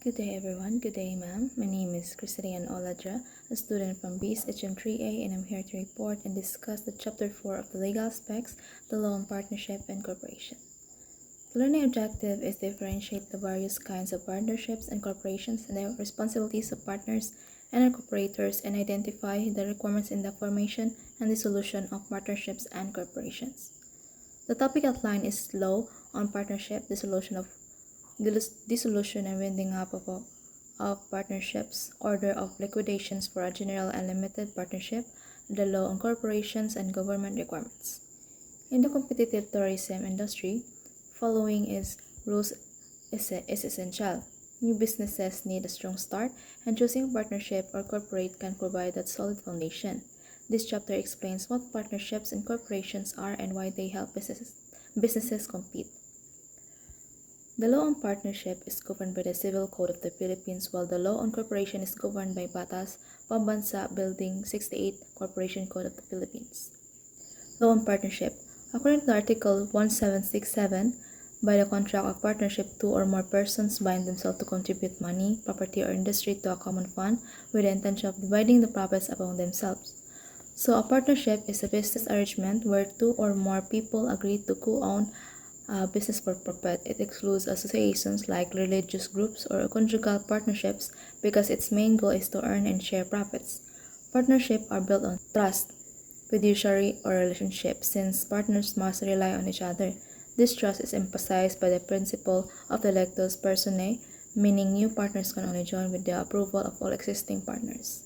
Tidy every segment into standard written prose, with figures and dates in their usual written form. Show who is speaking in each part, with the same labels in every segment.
Speaker 1: Good day everyone. Good day ma'am. My name is Diane Ladra, a student from BSHM3A, and I'm here to report and discuss the Chapter 4 of the legal aspects, the law on partnership and corporation. The learning objective is to differentiate the various kinds of partnerships and corporations and the responsibilities of partners and incorporators and identify the requirements in the formation and dissolution of partnerships and corporations. The topic outline is law on partnership, dissolution and winding up of partnerships, order of liquidations for a general and limited partnership, the law on corporations and government requirements. In the competitive tourism industry, following rules is essential. New businesses need a strong start, and choosing partnership or corporate can provide that solid foundation. This chapter explains what partnerships and corporations are and why they help businesses compete. The law on partnership is governed by the Civil Code of the Philippines, while the law on corporation is governed by Batas Pambansa Building 68 Corporation Code of the Philippines. Law on partnership. According to Article 1767, by the contract of partnership, two or more persons bind themselves to contribute money, property, or industry to a common fund with the intention of dividing the profits among themselves. So a partnership is a business arrangement where two or more people agree to co-own business for profit. It excludes associations like religious groups or conjugal partnerships because its main goal is to earn and share profits. Partnerships are built on trust, fiduciary, or relationship since partners must rely on each other. This trust is emphasized by the principle of the electus personae, meaning new partners can only join with the approval of all existing partners.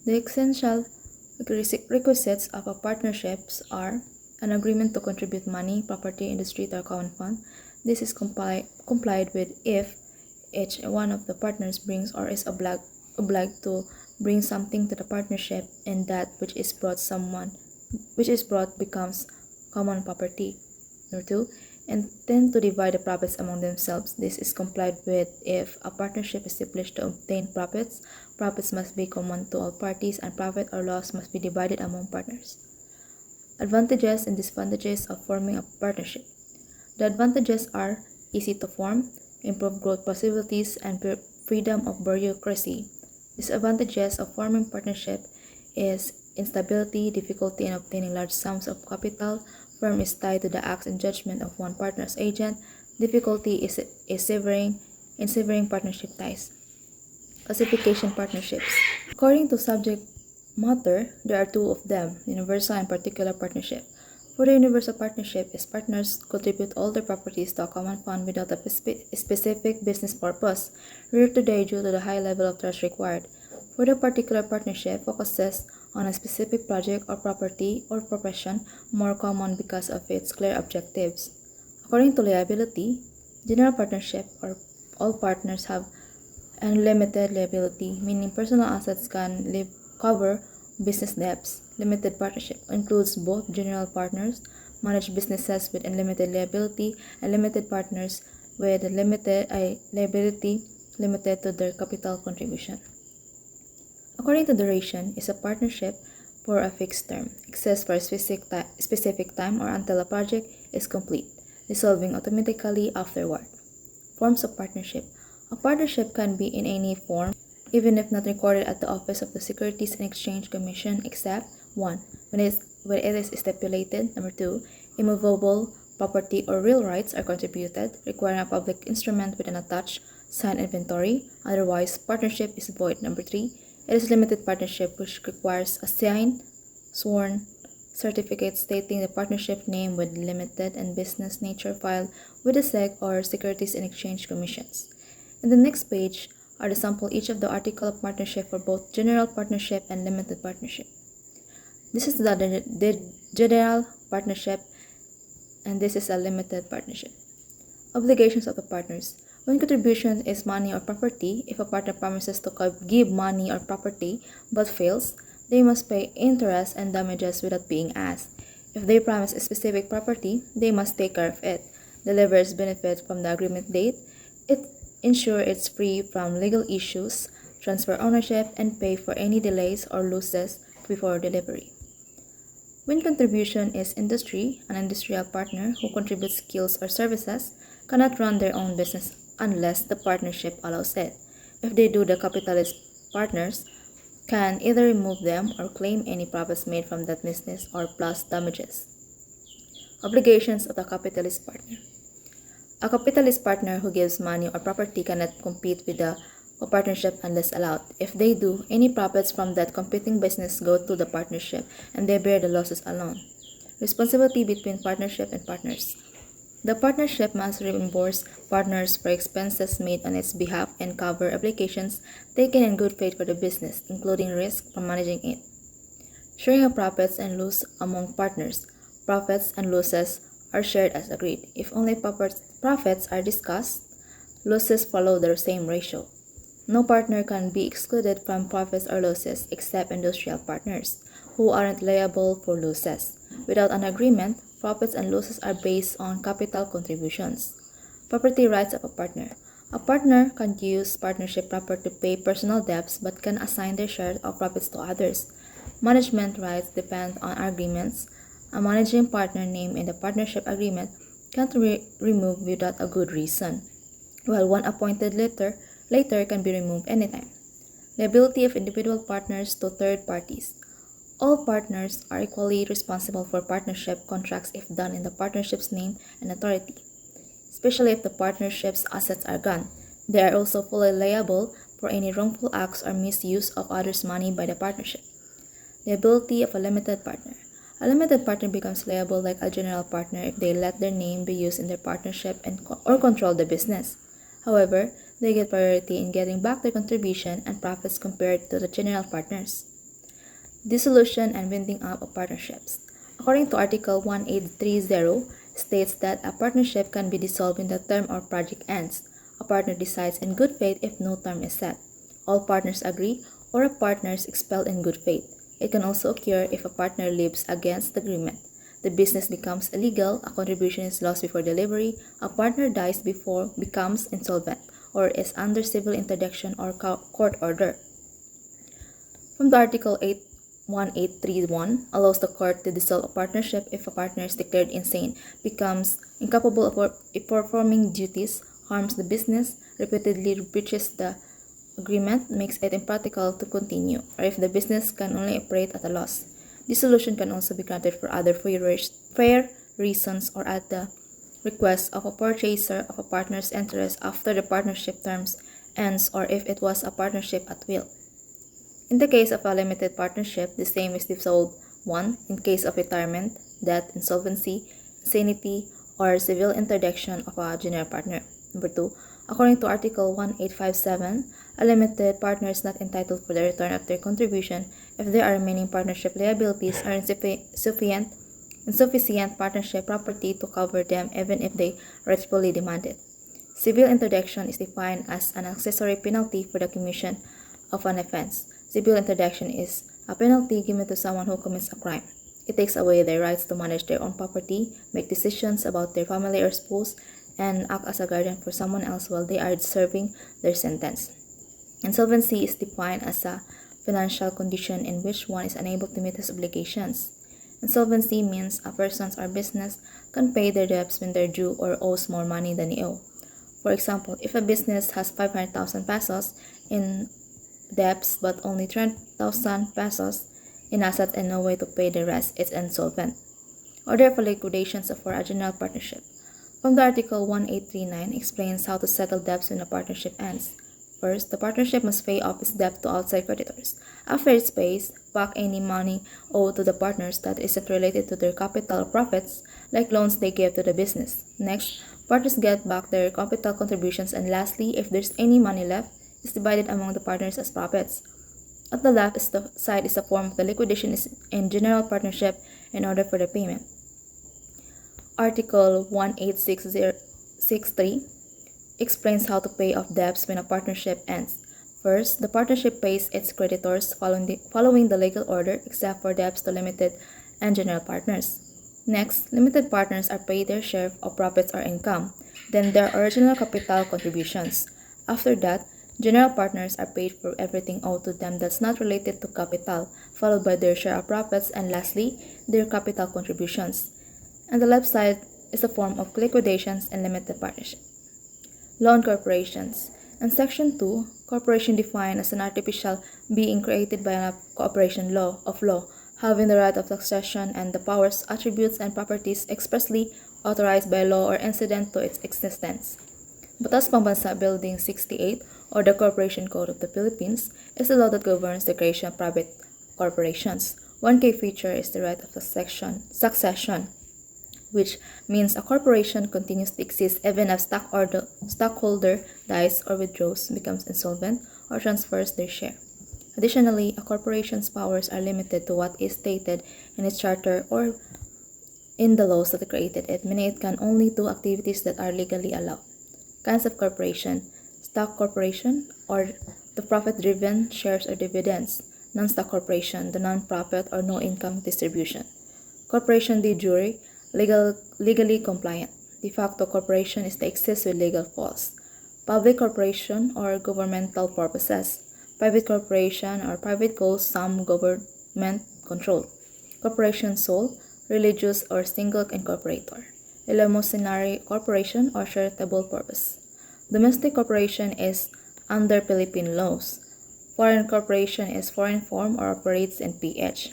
Speaker 1: The essential requisites of a partnerships are an agreement to contribute money, property, industry to a common fund. This is complied with if each one of the partners brings or is obliged to bring something to the partnership, and that which is brought becomes common property. Number 2, intend to divide the profits among themselves. This is complied with if a partnership is established to obtain profits. Profits must be common to all parties, and profit or loss must be divided among partners. Advantages and disadvantages of forming a partnership. The advantages are easy to form, improved growth possibilities, and freedom of bureaucracy. Disadvantages of forming partnership is instability, difficulty in obtaining large sums of capital, firm is tied to the acts and judgment of one partner's agent, difficulty is severing partnership ties. Classification partnerships. According to subject matter, there are two of them, universal and particular partnership. For the universal partnership, its partners contribute all their properties to a common fund without a specific business purpose, rare today due to the high level of trust required. For the particular partnership, focuses on a specific project or property or profession, more common because of its clear objectives. According to liability, general partnership or all partners have unlimited liability, meaning personal assets can cover business debts. Limited partnership includes both general partners, manage businesses with unlimited liability, and limited partners with limited liability limited to their capital contribution. According to duration, is a partnership for a fixed term, exists for a specific time or until a project is complete, dissolving automatically afterward. Forms of partnership. A partnership can be in any form, even if not recorded at the Office of the Securities and Exchange Commission, except 1. When it is stipulated. Number 2. Immovable property or real rights are contributed, requiring a public instrument with an attached signed inventory. Otherwise, partnership is void. Number 3. It is limited partnership, which requires a signed, sworn certificate stating the partnership name with limited and business nature filed with the SEC or Securities and Exchange Commissions. In the next page are the sample each of the article of partnership for both general partnership and limited partnership. This is the general partnership, and this is a limited partnership. Obligations of the partners. When contribution is money or property, if a partner promises to give money or property but fails, they must pay interest and damages without being asked. If they promise a specific property, they must take care of it, deliver its benefits from the agreement date, ensure it's free from legal issues, transfer ownership, and pay for any delays or losses before delivery. When contribution is industry, an industrial partner who contributes skills or services cannot run their own business unless the partnership allows it. If they do, the capitalist partners can either remove them or claim any profits made from that business or plus damages. Obligations of a capitalist partner. A capitalist partner who gives money or property cannot compete with the partnership unless allowed. If they do, any profits from that competing business go to the partnership and they bear the losses alone. Responsibility between partnership and partners. The partnership must reimburse partners for expenses made on its behalf and cover obligations taken in good faith for the business, including risk from managing it. Sharing of profits and loss among partners. Profits and losses are shared as agreed. If only profits are discussed, losses follow the same ratio. No partner can be excluded from profits or losses except industrial partners, who aren't liable for losses. Without an agreement, profits and losses are based on capital contributions. Property rights of a partner. A partner can use partnership property to pay personal debts but can assign their share of profits to others. Management rights depend on agreements. A managing partner named in the partnership agreement can't be removed without a good reason, while one appointed later can be removed anytime. Liability of individual partners to third parties. All partners are equally responsible for partnership contracts if done in the partnership's name and authority, especially if the partnership's assets are gone. They are also fully liable for any wrongful acts or misuse of others' money by the partnership. Liability of a limited partner. A limited partner becomes liable like a general partner if they let their name be used in their partnership or control the business. However, they get priority in getting back their contribution and profits compared to the general partners. Dissolution and winding up of partnerships. According to Article 1830, states that a partnership can be dissolved when the term or project ends. A partner decides in good faith if no term is set. All partners agree, or a partner is expelled in good faith. It can also occur if a partner leaves against the agreement. The business becomes illegal, a contribution is lost before delivery, a partner dies before becomes insolvent, or is under civil interdiction or court order. From the Article 1831 allows the court to dissolve a partnership if a partner is declared insane, becomes incapable of performing duties, harms the business, repeatedly breaches the agreement, makes it impractical to continue, or if the business can only operate at a loss. Dissolution can also be granted for other fair reasons or at the request of a purchaser of a partner's interest after the partnership terms ends or if it was a partnership at will. In the case of a limited partnership, the same is dissolved 1. In case of retirement, death, insolvency, insanity, or civil interdiction of a general partner. Number 2. According to Article 1857, a limited partner is not entitled for the return of their contribution if there are remaining partnership liabilities or insufficient partnership property to cover them even if they rightfully demand it. Civil interdiction is defined as an accessory penalty for the commission of an offense. Civil interdiction is a penalty given to someone who commits a crime. It takes away their rights to manage their own property, make decisions about their family or spouse, and act as a guardian for someone else while they are serving their sentence. Insolvency is defined as a financial condition in which one is unable to meet his obligations. Insolvency means a person or business can pay their debts when they're due or owes more money than they owe. For example, if a business has 500,000 pesos in debts but only 300,000 pesos in assets and no way to pay the rest, it's insolvent. Order for liquidations for a general partnership. From the Article 1839 explains how to settle debts when a partnership ends. First, the partnership must pay off its debt to outside creditors. After it pays back any money owed to the partners that isn't related to their capital or profits, like loans they gave to the business. Next, partners get back their capital contributions, and lastly, if there's any money left, it's divided among the partners as profits. At the left side is a form of the liquidation in general partnership in order for the payment. Article 1863 explains how to pay off debts when a partnership ends. First, the partnership pays its creditors following the legal order except for debts to limited and general partners. Next, limited partners are paid their share of profits or income, then their original capital contributions. After that, general partners are paid for everything owed to them that's not related to capital, followed by their share of profits, and lastly, their capital contributions. And the left side is a form of liquidations and limited partnership. Law on corporations. In Section 2, corporation defined as an artificial being created by a cooperation law of law, having the right of succession and the powers, attributes, and properties expressly authorized by law or incident to its existence. Batas Pambansa Building 68, or the Corporation Code of the Philippines, is the law that governs the creation of private corporations. One key feature is the right of succession, which means a corporation continues to exist even if stockholder dies or withdraws, becomes insolvent, or transfers their share. Additionally, a corporation's powers are limited to what is stated in its charter or in the laws that created it, meaning it can only do activities that are legally allowed. Kinds of corporation: stock corporation, or the profit-driven shares or dividends; non-stock corporation, the non-profit or no-income distribution; corporation de jure, legally compliant; de facto corporation is the exists with legal force; public corporation, or governmental purposes; private corporation, or private goals, some government control; corporation sole, religious or single incorporator; eleemosynary corporation, or charitable purpose. Domestic corporation is under Philippine laws. Foreign corporation is foreign form or operates in PH.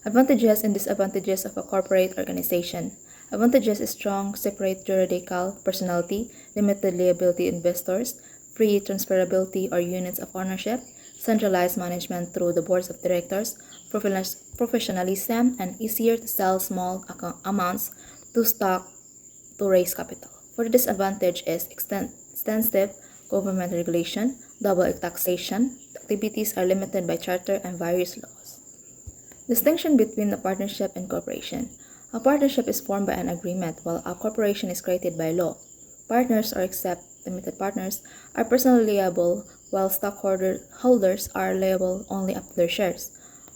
Speaker 1: Advantages and disadvantages of a corporate organization. Advantages is strong, separate juridical personality, limited liability investors, free transferability or units of ownership, centralized management through the boards of directors, professionalism, and easier to sell small amounts to stock to raise capital. For the disadvantage is extensive government regulation, double taxation, activities are limited by charter and various laws. Distinction between a partnership and corporation. A partnership is formed by an agreement, while a corporation is created by law. Partners, or except limited partners, are personally liable, while stockholders are liable only up to their shares.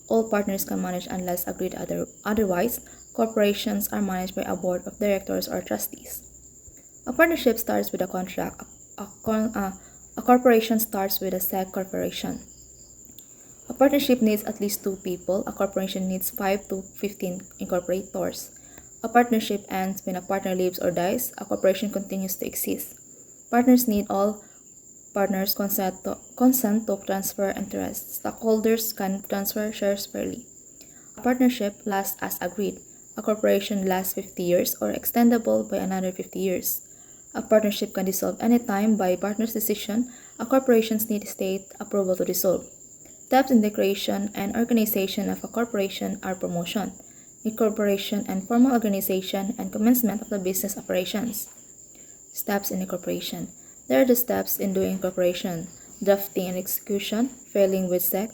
Speaker 1: All partners can manage unless agreed otherwise. Corporations are managed by a board of directors or trustees. A partnership starts with a contract. A corporation starts with a seg corporation. A partnership needs at least 2 people. A corporation needs 5 to 15 incorporators. A partnership ends when a partner leaves or dies. A corporation continues to exist. Partners need all partners consent to transfer interest. Stockholders can transfer shares fairly. A partnership lasts as agreed. A corporation lasts 50 years or extendable by another 50 years. A partnership can dissolve any time by partner's decision. A corporation's need state approval to dissolve. Steps in the creation and organization of a corporation are promotion, incorporation and formal organization, and commencement of the business operations. Steps in incorporation. There are the steps in doing incorporation: drafting and execution, filing with SEC,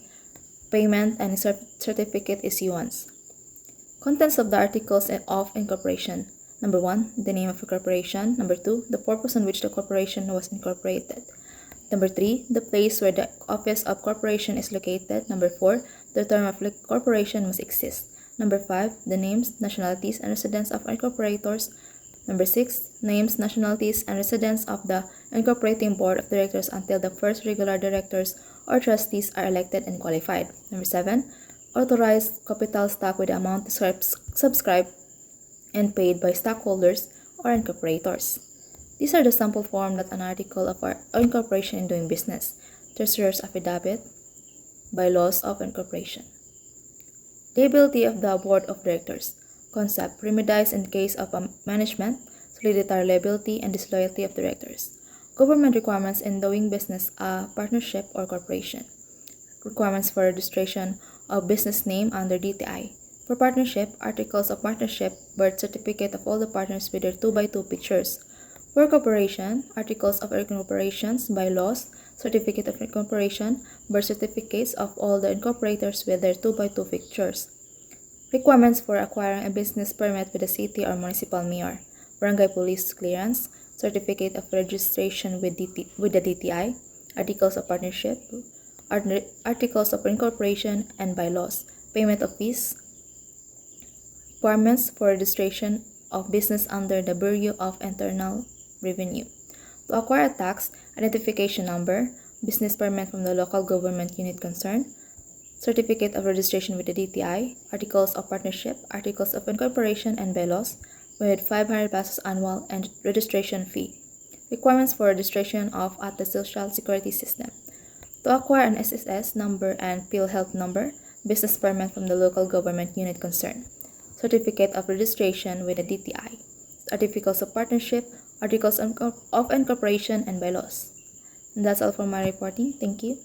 Speaker 1: payment, and certificate issuance. Contents of the articles of incorporation. Number 1, the name of the corporation. Number 2, the purpose on which the corporation was incorporated. Number 3, the place where the office of corporation is located. Number 4, the term of corporation must exist. Number 5, the names, nationalities, and residence of incorporators. Number 6, names, nationalities, and residence of the incorporating board of directors until the first regular directors or trustees are elected and qualified. Number 7, authorized capital stock with the amount subscribed and paid by stockholders or incorporators. These are the sample form that an article of our incorporation in doing business, treasurer's affidavit, bylaws of incorporation. Liability of the board of directors. Concept: remedies in case of management, soliditary liability, and disloyalty of directors. Government requirements in doing business, a partnership or corporation. Requirements for registration of business name under DTI. For partnership, articles of partnership, birth certificate of all the partners with their 2x2 pictures. For corporation, articles of incorporations, bylaws, certificate of incorporation, birth certificates of all the incorporators with their 2x2 pictures. Requirements for acquiring a business permit with the city or municipal mayor. Barangay police clearance, certificate of registration with the DTI, articles of partnership, articles of incorporation, and bylaws. Payment of fees. Requirements for registration of business under the Bureau of Internal Revenue. To acquire a tax identification number, business permit from the local government unit concerned, certificate of registration with the DTI, articles of partnership, articles of incorporation, and bylaws, with 500 pesos annual and registration fee. Requirements for registration at the Social Security System. To acquire an SSS number and PhilHealth number, business permit from the local government unit concerned, certificate of registration with the DTI, articles of partnership, articles of incorporation, and bylaws. And that's all for my reporting. Thank you.